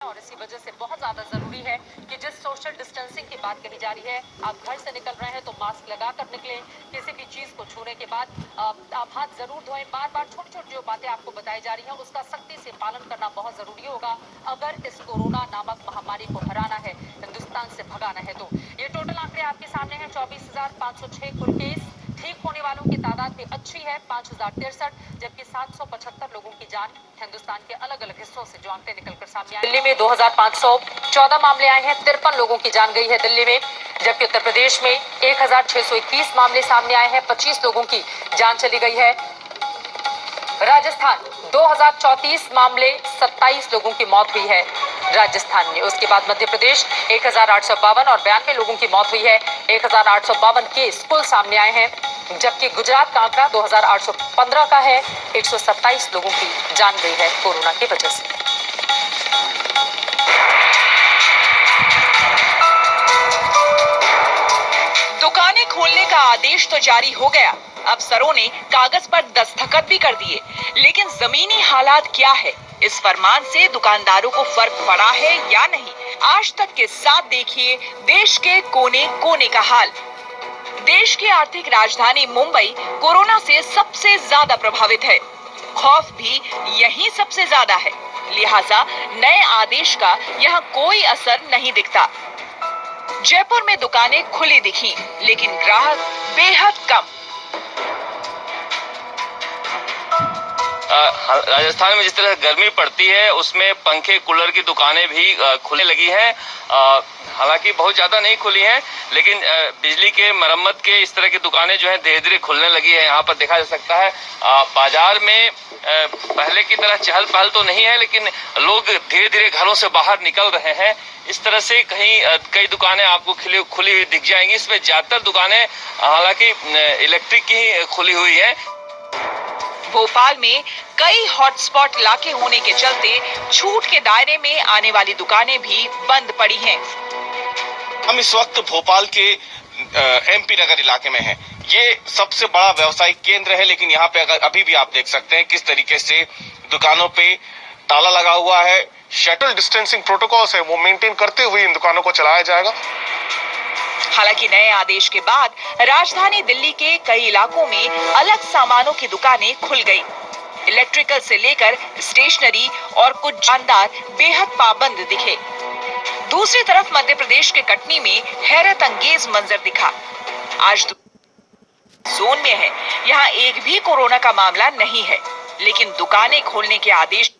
और इसी वजह से बहुत ज्यादा जरूरी है कि जिस सोशल डिस्टेंसिंग की बात कही जा रही है, आप घर से निकल रहे हैं तो मास्क लगाकर निकलें। किसी भी चीज को छूने के बाद आप हाथ जरूर धोएं। बार बार छोटी छोटी जो बातें आपको बताई जा रही हैं उसका सख्ती से पालन करना बहुत जरूरी होगा अगर इस कोरोना नामक महामारी को हराना है, हिंदुस्तान से भगाना है। तो ये टोटल आंकड़े आपके सामने हैं। 24,506 कुल केस। ठीक होने वालों की तादाद भी अच्छी है, 5,063, जबकि 775 लोगों की जान हिंदुस्तान के अलग अलग हिस्सों से जो आंकड़े निकलकर सामने आए। दिल्ली में 2,514 मामले आए हैं, 53 लोगों की जान गई है दिल्ली में। जबकि उत्तर प्रदेश में 1,621 मामले सामने आए हैं, 25 लोगों की जान चली गई है। राजस्थान 2,034 मामले, 27 लोगों की मौत हुई है राजस्थान में। उसके बाद मध्य प्रदेश 1,852 और 92 लोगों की मौत हुई है। 1,852 केस कुल सामने आए हैं, जबकि गुजरात का आंकड़ा 2,815 का है। 127 लोगों की जान गई है कोरोना की वजह से। दुकानें खोलने का आदेश तो जारी हो गया, अफसरों ने कागज पर दस्तखत भी कर दिए, लेकिन जमीनी हालात क्या है, इस फरमान से दुकानदारों को फर्क पड़ा है या नहीं? आज तक के साथ देखिए देश के कोने कोने का हाल। देश की आर्थिक राजधानी मुंबई कोरोना से सबसे ज्यादा प्रभावित है। खौफ भी यही सबसे ज्यादा है, लिहाजा नए आदेश का यहाँ कोई असर नहीं दिखता। जयपुर में दुकानें खुली दिखी, लेकिन ग्राहक बेहद कम। राजस्थान में जिस तरह गर्मी पड़ती है उसमें पंखे कूलर की दुकानें भी खुलने लगी हैं। हालांकि बहुत ज्यादा नहीं खुली हैं, लेकिन बिजली के मरम्मत के इस तरह की दुकानें जो है धीरे धीरे खुलने लगी है। यहाँ पर देखा जा सकता है बाजार में पहले की तरह चहल पहल तो नहीं है, लेकिन लोग धीरे धीरे घरों से बाहर निकल रहे हैं। इस तरह से कई दुकानें आपको खुली हुई दिख जाएंगी। इसमें ज्यादातर दुकानें हालांकि इलेक्ट्रिक की ही खुली हुई है। भोपाल में कई हॉटस्पॉट इलाके होने के चलते छूट के दायरे में आने वाली दुकानें भी बंद पड़ी हैं। हम इस वक्त भोपाल के एमपी नगर इलाके में हैं। ये सबसे बड़ा व्यावसायिक केंद्र है, लेकिन यहाँ पे अगर अभी भी आप देख सकते हैं किस तरीके से दुकानों पे ताला लगा हुआ है। सोशल डिस्टेंसिंग प्रोटोकॉल्स है वो मेंटेन करते हुए इन दुकानों को चलाया जाएगा। हालांकि नए आदेश के बाद राजधानी दिल्ली के कई इलाकों में अलग सामानों की दुकानें खुल गई। इलेक्ट्रिकल से लेकर स्टेशनरी और कुछ दुकानदार बेहद पाबंद दिखे। दूसरी तरफ मध्य प्रदेश के कटनी में हैरत अंगेज मंजर दिखा। आज जोन में है, यहाँ एक भी कोरोना का मामला नहीं है, लेकिन दुकानें खोलने के आदेश।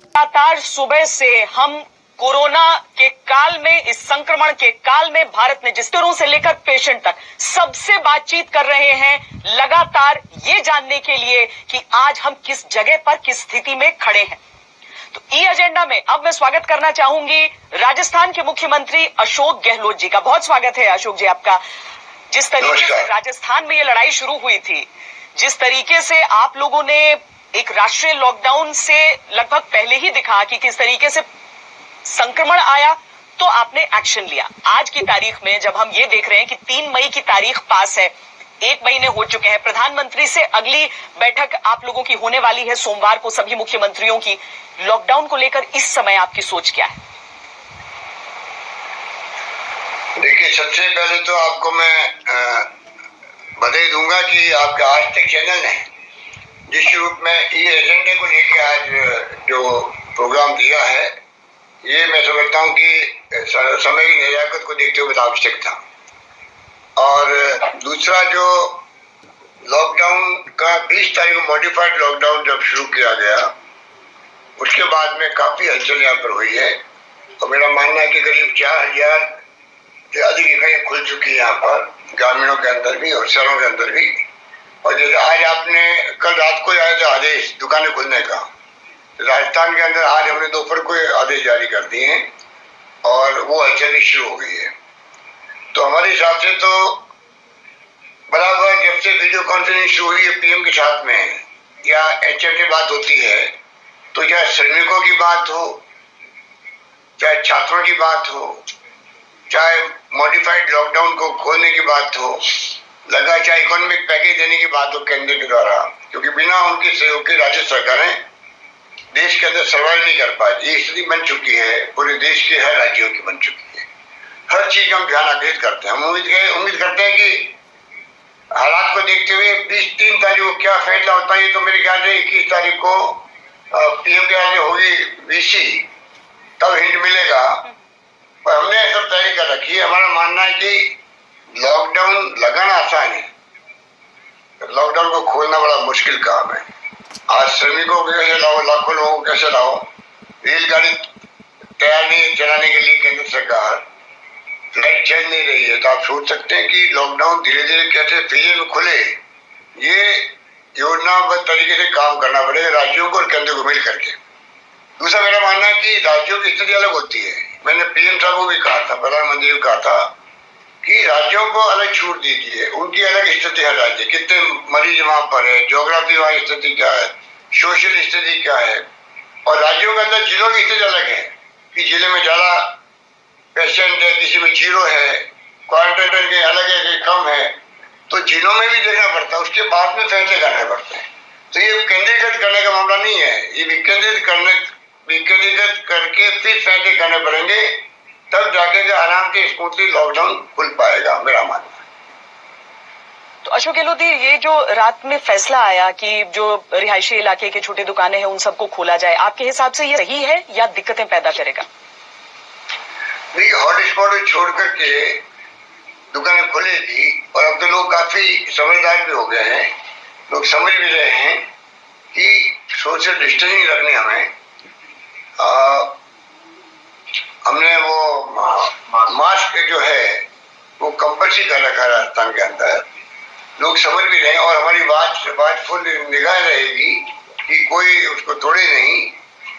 लगातार सुबह से हम कोरोना के काल में, इस संक्रमण के काल में भारत ने जिस तरह से लेकर पेशेंट तक सबसे बातचीत कर रहे हैं, लगातार ये जानने के लिए कि आज हम किस जगह पर, किस स्थिति में खड़े हैं। तो ई एजेंडा में अब मैं स्वागत करना चाहूंगी राजस्थान के मुख्यमंत्री अशोक गहलोत जी का। बहुत स्वागत है अशोक जी आपका। जिस तरीके से राजस्थान में ये लड़ाई शुरू हुई थी, जिस तरीके से आप लोगों ने एक राष्ट्रीय लॉकडाउन से लगभग पहले ही दिखा कि किस तरीके से संक्रमण आया, तो आपने एक्शन लिया। आज की तारीख में जब हम ये देख रहे हैं कि 3 मई की तारीख पास है, 1 महीने हो चुके हैं, प्रधानमंत्री से अगली बैठक आप लोगों की होने वाली है सोमवार को, सभी मुख्यमंत्रियों की। लॉकडाउन को लेकर इस समय आपकी सोच क्या है? देखिए, सबसे पहले तो आपको मैं बधाई दूंगा कि आपका आज तक चैनल ने जिस रूप में ई एजेंडे को लेकर आज जो प्रोग्राम दिया है, ये मैं समझता हूँ कि समय की नजाकत को देखते हुए आवश्यक था। और दूसरा, जो लॉकडाउन का 20 तारीख को मॉडिफाइड लॉकडाउन जब शुरू किया गया, उसके बाद में काफी हलचल यहाँ पर हुई है। और मेरा मानना है कि करीब 4,000 से अधिक इकाइयाँ खुल चुकी है यहाँ पर, ग्रामीणों के अंदर भी और शहरों के अंदर भी। और जैसे आज आपने कल रात को आया था आदेश दुकानें खुलने का, राजस्थान के अंदर आज हमने दोपहर को आदेश जारी कर दिए हैं और वो हलचल शुरू हो गई है। तो हमारे हिसाब से तो बराबर जब से वीडियो कॉन्फ्रेंसिंग शुरू हुई है पीएम के साथ में या एचएम की बात होती है, तो चाहे श्रमिकों की बात हो, चाहे छात्रों की बात हो, चाहे मॉडिफाइड लॉकडाउन को खोलने की बात हो, लगा चाहे इकोनॉमिक पैकेज देने की बात हो केंद्र के द्वारा, क्योंकि बिना उनके सहयोग के राज्य सरकारें देश के अंदर सर्वाइव नहीं कर पाए। ये स्थिति बन चुकी है, पूरे देश के हर राज्यों की बन चुकी है। हर चीज का हम ध्यान आकर्षित करते हैं। हम उम्मीद करते हैं कि हालात को देखते हुए 3 तारीख को क्या फैसला होता है। ये तो मेरे ख्याल से 21 तारीख को पीएम के आगे होगी वीसी, तब हिंट मिलेगा। पर हमने सब तैयारी कर रखी है। हमारा मानना है कि लॉकडाउन लगाना आसान है, लॉकडाउन को खोलना बड़ा मुश्किल काम है। आज श्रमिकों को कैसे लाओ, लाखों लोगों को कैसे लाओ। रेलगाड़ी तैयार नहीं है चलाने के लिए, केंद्र सरकार फ्लाइट चल नहीं रही है। तो आप सोच सकते हैं कि लॉकडाउन धीरे धीरे कैसे फेज में खुले। ये योजनाबद्ध तरीके से काम करना पड़ेगा राज्यों को और केंद्र को मिल करके। दूसरा मेरा मानना है कि राज्यों की स्थिति अलग होती है। मैंने पीएम साहब को भी कहा था, प्रधानमंत्री को कहा था कि राज्यों को अलग छूट दीजिए। उनकी अलग स्थिति है, राज्य कितने मरीज वहां पर है, ज्योग्राफी वहां स्थिति क्या है, सोशल स्थिति क्या है। और राज्यों के अंदर जिलों की स्थिति अलग है कि जिले में ज्यादा पेशेंट है, किसी में 0 है, क्वारंटाइन के अलग है कि कम है। तो जिलों में भी देखना पड़ता है, उसके बाद में फैसले करने पड़ते हैं। तो ये केंद्रीकृत करने का मामला नहीं है, ये विकेंद्रित करके फिर फैसले करने पड़ेंगे, तब जाके आराम से स्मूथली लॉकडाउन खुल पाएगा, मेरा मानना है। तो अशोक गहलोत, ये जो रात में फैसला आया कि जो रिहायशी इलाके के छोटे दुकानें हैं उन सबको खोला जाए, आपके हिसाब से ये सही है या दिक्कतें पैदा करेगा? नहीं, हॉटस्पॉट छोड़ करके दुकानें खुलेगी। और अब तो लोग काफी समझदार भी हो गए हैं, लोग समझ भी रहे हैं कि सोशल डिस्टेंसिंग रखनी हमें। हमने वो मास्क जो है वो कंपल्सरी कर रखा है राजस्थान के अंदर। लोग समझ भी रहे हैं और हमारी वाचफुल निगाह रहेगी कि कोई उसको तोड़े नहीं।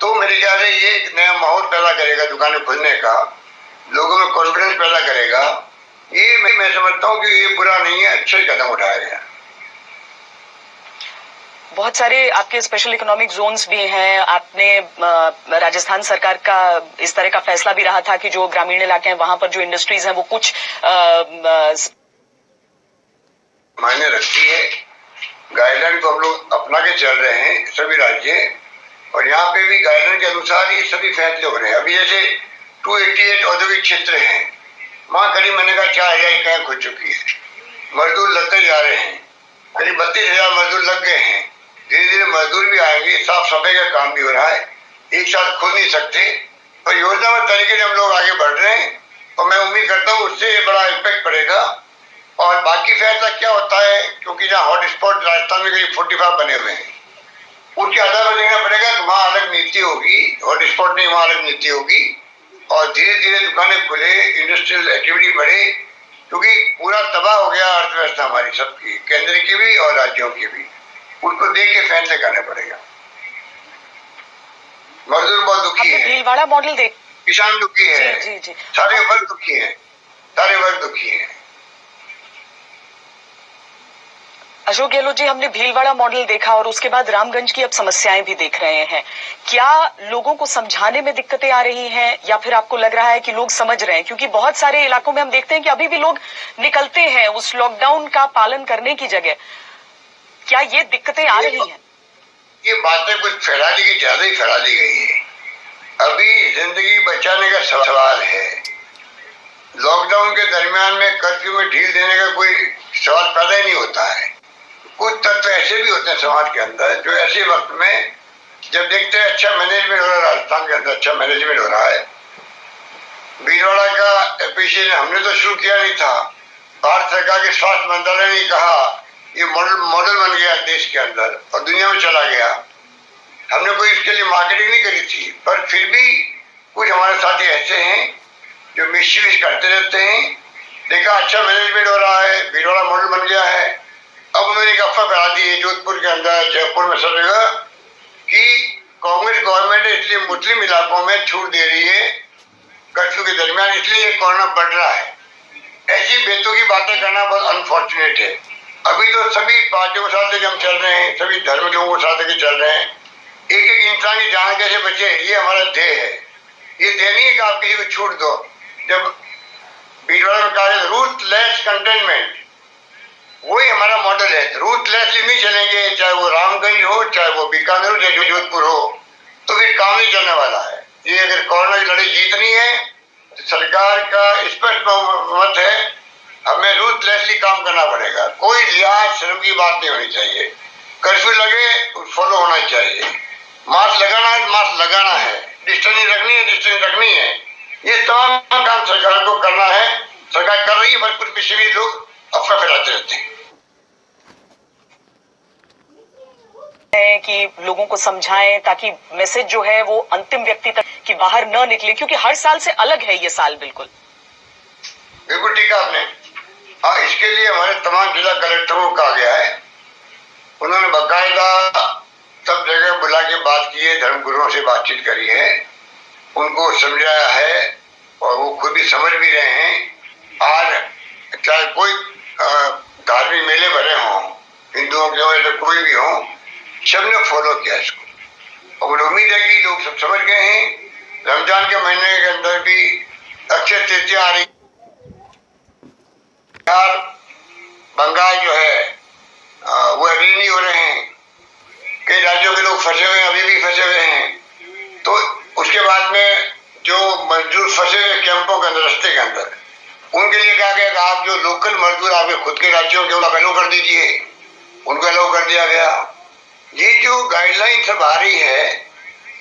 तो मेरे ख्याल से ये एक नया माहौल पैदा करेगा दुकानें खुलने का, लोगों में कॉन्फिडेंस पैदा करेगा। ये मैं समझता हूँ कि ये बुरा नहीं है, अच्छा ही कदम उठाया गया। बहुत सारे आपके स्पेशल इकोनॉमिक जोन्स भी हैं। आपने राजस्थान सरकार का इस तरह का फैसला भी रहा था कि जो ग्रामीण इलाके हैं वहां पर जो इंडस्ट्रीज हैं वो कुछ मायने रखती है। गाइडलाइन को हम लोग अपना के चल रहे हैं सभी राज्य, और यहाँ पे भी गाइडलाइन के अनुसार ये सभी फैसले हो रहे हैं। अभी जैसे 288 औद्योगिक क्षेत्र हैं, वहाँ करीब मैंने कहा 4000 इकाइयां खुल चुकी है, मजदूर लगते जा रहे हैं, करीब 32,000 मजदूर लग गए हैं। धीरे धीरे मजदूर भी आएंगे, साफ सफाई का काम भी हो रहा है। एक साथ खुल नहीं सकते, पर योजनाबद्ध तरीके से हम लोग आगे बढ़ रहे हैं और मैं उम्मीद करता हूँ उससे बड़ा इम्पैक्ट पड़ेगा। और बाकी फैसला क्या होता है, क्योंकि जहाँ हॉटस्पॉट राजस्थान में करीब 45 बने हुए हैं, उनके आधार पर देखना पड़ेगा कि वहाँ अलग नीति होगी, हॉटस्पॉट नहीं वहाँ अलग नीति होगी। और धीरे धीरे दुकानें खुले, इंडस्ट्रियल एक्टिविटी बढ़े, क्योंकि पूरा तबाह हो गया अर्थव्यवस्था हमारी सबकी, केंद्र की भी और राज्यों की भी। उसको देख के फैसले करने पड़ेगा। मजदूर बहुत दुखी है, भीलवाड़ा मॉडल देख, किसान दुखी है, जी। सारे वर्ग दुखी है, सारे वर्ग दुखी है। अशोक गहलोत जी, हमने भीलवाड़ा मॉडल देखा और उसके बाद रामगंज की अब समस्याएं भी देख रहे हैं। क्या लोगों को समझाने में दिक्कतें आ रही हैं या फिर आपको लग रहा है कि लोग समझ रहे हैं? क्योंकि बहुत सारे इलाकों में हम देखते हैं कि अभी भी लोग निकलते हैं उस लॉकडाउन का पालन करने की जगह। क्या ये दिक्कतें आ रही हैं? ये बातें कुछ फैला दी गई, ज्यादा ही फैला दी गई है। अभी जिंदगी बचाने का सवाल है। लॉकडाउन के दरमियान में कर्फ्यू में ढील देने का कोई सवाल पैदा ही नहीं होता है। कुछ तत्व ऐसे भी होते हैं समाज के अंदर जो ऐसे वक्त में जब देखते हैं अच्छा मैनेजमेंट हो रहा है, राजस्थान के अंदर अच्छा मैनेजमेंट हो रहा है। भीलवाड़ा का एप्रिशिएशन हमने तो शुरू किया नहीं था, भारत सरकार के स्वास्थ्य मंत्रालय ने कहा ये मॉडल बन गया देश के अंदर और दुनिया में चला गया। हमने कोई इसके लिए मार्केटिंग नहीं करी थी, पर फिर भी कुछ हमारे साथी ऐसे हैं जो मिसयूज करते रहते हैं। देखा अच्छा मैनेजमेंट हो रहा है, भीलवाड़ा मॉडल बन गया है। अब उन्होंने एक अफवाह फैला दी है जोधपुर के अंदर, जयपुर में, सब जगह कि कांग्रेस गवर्नमेंट इसलिए मुस्लिम इलाकों में छूट दे रही है कर्फ्यू के दरमियान, इसलिए कोरोना बढ़ रहा है। ऐसी बेतुकी बातें करना बहुत अनफॉर्चुनेट है। अभी तो सभी पार्टियों के साथ हम चल रहे हैं, सभी धर्म लोगों के साथ चल रहे हैं। एक एक इंसान की जान कैसे बचे, ये हमारा ध्येय है। ये ध्येय नहीं है कि आप किसी को छूट दो। जब भीलवाड़ा में कहा रूथलेस कंटेनमेंट, वही हमारा मॉडल है। रूथलेसली नहीं चलेंगे, चाहे वो रामगंज हो, चाहे वो बीकानेर हो, चाहे जोधपुर हो। तो फिर काम नहीं चलने वाला है। ये अगर कोरोना की लड़ाई जीतनी है तो सरकार का स्पष्ट मत है, हमें रूथलेसली काम करना पड़ेगा। कोई लिहाज शर्म की बात नहीं होनी चाहिए। कर्फ्यू लगे फॉलो होना चाहिए। मास्क लगाना है, मास्क लगाना है। डिस्टेंसिंग रखनी है, डिस्टेंसिंग रखनी है। ये तमाम काम सरकार को करना है। सरकार कर रही है, पर कुछ पीछे भी लोग अफवाह फैलाते रहते हैं कि लोगों को समझाएं ताकि मैसेज जो है वो अंतिम व्यक्ति तक कि बाहर न निकले, क्योंकि हर साल से अलग है ये साल। बिल्कुल बिल्कुल ठीक है आपने। हाँ, इसके लिए हमारे तमाम जिला कलेक्टरों को कहा गया है। उन्होंने बाकायदा सब जगह बुला के बात की है, धर्मगुरुओं से बातचीत करी है, उनको समझाया है और वो खुद भी समझ भी रहे हैं। आज चाहे कोई धार्मिक मेले भरे हों, हिंदुओं के हो या कोई भी हो, सबने फॉलो किया इसको और उम्मीद है कि लोग सब समझ गए हैं। रमजान के महीने के अंदर भी अक्षय तृतीया आ रही, बंगाल जो है वो अग्री नहीं हो रहे हैं। कई राज्यों के लोग फंसे हुए हैं, अभी भी फंसे हुए हैं। तो उसके बाद में जो मजदूर फंसे हुए कैंपों के अंदर, रास्ते के अंदर, उनके लिए कहा गया कि आप जो लोकल मजदूर आपके खुद के राज्यों के अलाउ कर दीजिए, उनको अलाउ कर दिया गया। ये जो गाइडलाइन सब आ रही है,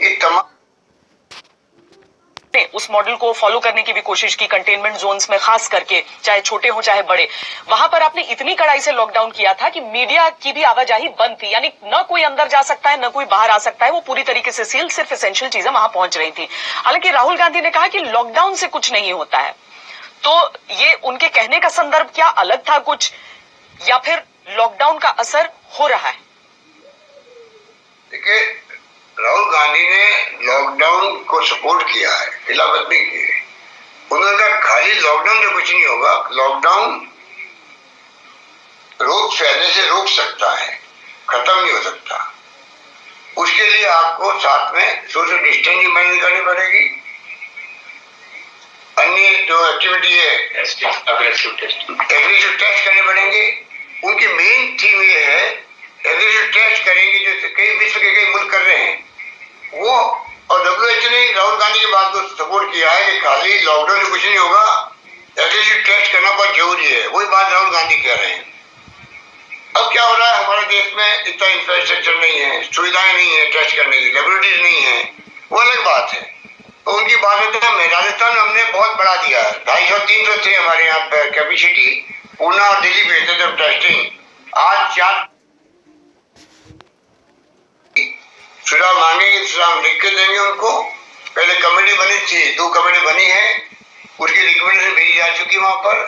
ये तमाम उस मॉडल को फॉलो करने की भी कोशिश की कंटेनमेंट जोन्स में, खास करके चाहे छोटे हो चाहे बड़े। वहां पर आपने इतनी कड़ाई से लॉकडाउन किया था कि मीडिया की भी आवाजाही बंद थी, यानी न कोई अंदर जा सकता है न कोई बाहर आ सकता है। वो पूरी तरीके से सील, सिर्फ एसेंशियल चीजें वहां पहुंच रही थी। हालांकि राहुल गांधी ने कहा कि लॉकडाउन से कुछ नहीं होता है, तो ये उनके कहने का संदर्भ क्या अलग था कुछ, या फिर लॉकडाउन का असर हो रहा है? देखिए, राहुल गांधी ने लॉकडाउन को सपोर्ट किया है, खिलाफत नहीं की है। उन्होंने कहा खाली लॉकडाउन से कुछ नहीं होगा, लॉकडाउन रोग फैलने से रोक सकता है, खत्म नहीं हो सकता। उसके लिए आपको साथ में सोशल डिस्टेंसिंग मेंटेन करनी पड़ेगी। अन्य जो एक्टिविटी है, एग्रेसिव टेस्ट करने पड़ेंगे। उनकी मेन थीम ये है, एग्रेसिव टेस्ट करेंगे जो कई विश्व के कई मुल्क कर रहे हैं वो। और WHO ने राहुल गांधी की बात को सपोर्ट किया है कि खाली लॉकडाउन से कुछ नहीं होगा, एग्रेसिव टेस्ट करना बहुत जरूरी है। वही बात राहुल गांधी कह रहे हैं। अब क्या हो रहा है, हमारे देश में इतना इंफ्रास्ट्रक्चर नहीं है, सुविधाएं नहीं है टेस्ट करने की, लेबोरेटरीज नहीं है, वो अलग बात है। तो उनकी बात में राजस्थान में हमने बहुत बढ़ा दिया, 250-300 थे हमारे यहाँ कैपेसिटी, पूना और दिल्ली भेजते थे टेस्टिंग। आज 4 सुझाव मांगेंगे, सुझाव लिख के देंगे उनको। पहले कमेटी बनी थी, 2 कमेटी बनी है, उसकी रिकमेंडेशन भेजी जा चुकी वहां पर।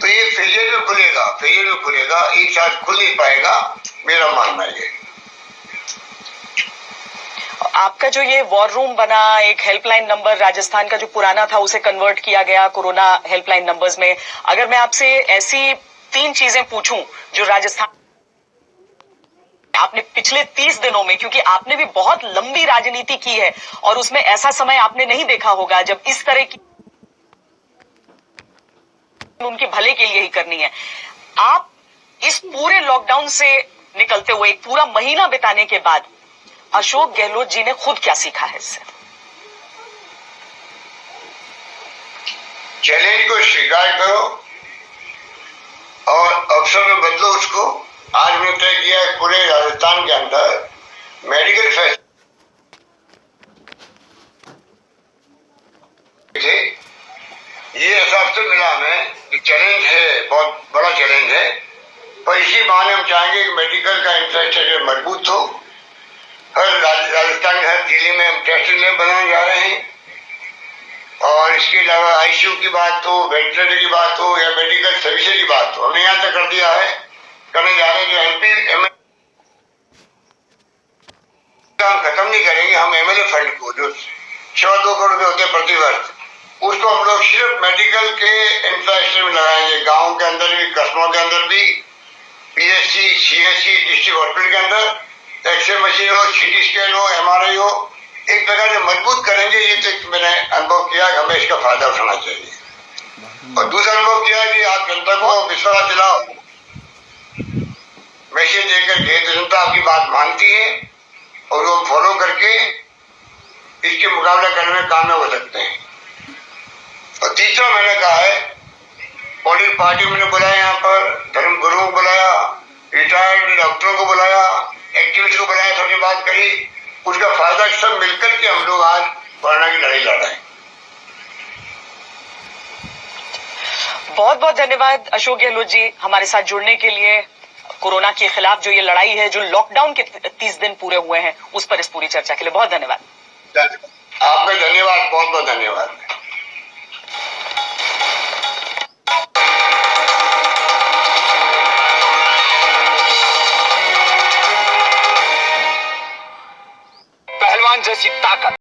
तो ये फेलियर में खुलेगा, एक साथ खुल नहीं पाएगा, मेरा मानना है। आपका जो ये वॉर रूम बना, एक हेल्पलाइन नंबर राजस्थान का जो पुराना था उसे कन्वर्ट किया गया कोरोना हेल्पलाइन नंबर्स में। अगर मैं आपसे ऐसी 3 चीजें पूछूं जो राजस्थान आपने पिछले 30 दिनों में, क्योंकि आपने भी बहुत लंबी राजनीति की है और उसमें ऐसा समय आपने नहीं देखा होगा जब इस तरह की उनके भले के लिए ही करनी है। आप इस पूरे लॉकडाउन से निकलते हुए एक पूरा महीना बिताने के बाद अशोक गहलोत जी ने खुद क्या सीखा है इससे? चैलेंज को स्वीकार करो और अवसर में बदलो उसको। आज मैंने तय किया है पूरे राजस्थान के अंदर मेडिकल फैसिलिटी, ये एहसास तो मिला हमें कि चैलेंज है, बहुत बड़ा चैलेंज है, पर इसी बहाने हम चाहेंगे कि मेडिकल का इंफ्रास्ट्रक्चर मजबूत हो। हर राजस्थान के हर जिले में हम टेस्टिंग लैब बनाने जा रहे हैं और इसके अलावा ICU की बात हो, वेंटिलेटर की बात हो या मेडिकल सर्विसेज की बात हो, हमने यहाँ तक कर दिया है, करने जा रहे हैं। जो MP हम खत्म नहीं करेंगे, हम MLA फंड को जो 2 करोड़ रुपए होते हैं प्रति वर्ष, उसको हम लोग सिर्फ मेडिकल के इंफ्रास्ट्रक्चर में लगाएंगे। गाँव के अंदर भी, कस्बों के अंदर भी, PSC, CSC, डिस्ट्रिक्ट हॉस्पिटल के अंदर एक्सरे मशीन हो, CT स्कैन हो, MRI हो, एक प्रकार से मजबूत करेंगे। ये तो मैंने अनुभव किया कि हमें इसका फायदा उठाना चाहिए। और दूसरा अनुभव किया कि आप जनता को विश्वास दिलाओ, मैसेज देकर के जनता आपकी बात मानती है और वो फॉलो करके इसके मुकाबला करने में कामयाब हो सकते हैं। और तीसरा मैंने कहा है, पॉलिटिकल पार्टी मैंने बुलाया, यहाँ पर धर्म गुरुओं को बुलाया, रिटायर्ड डॉक्टरों को बुलाया, एक्टिविस्ट को बुलाया, सबसे बात करी। उसका फायदा सब मिलकर के हम लोग आज कोरोना की लड़ाई लड़ रहे हैं। बहुत बहुत धन्यवाद अशोक गहलोत जी हमारे साथ जुड़ने के लिए। कोरोना के खिलाफ जो ये लड़ाई है, जो लॉकडाउन के 30 दिन पूरे हुए हैं, उस पर इस पूरी चर्चा के लिए बहुत धन्यवाद। आपका धन्यवाद, बहुत बहुत धन्यवाद। पहलवान जैसी ताकत,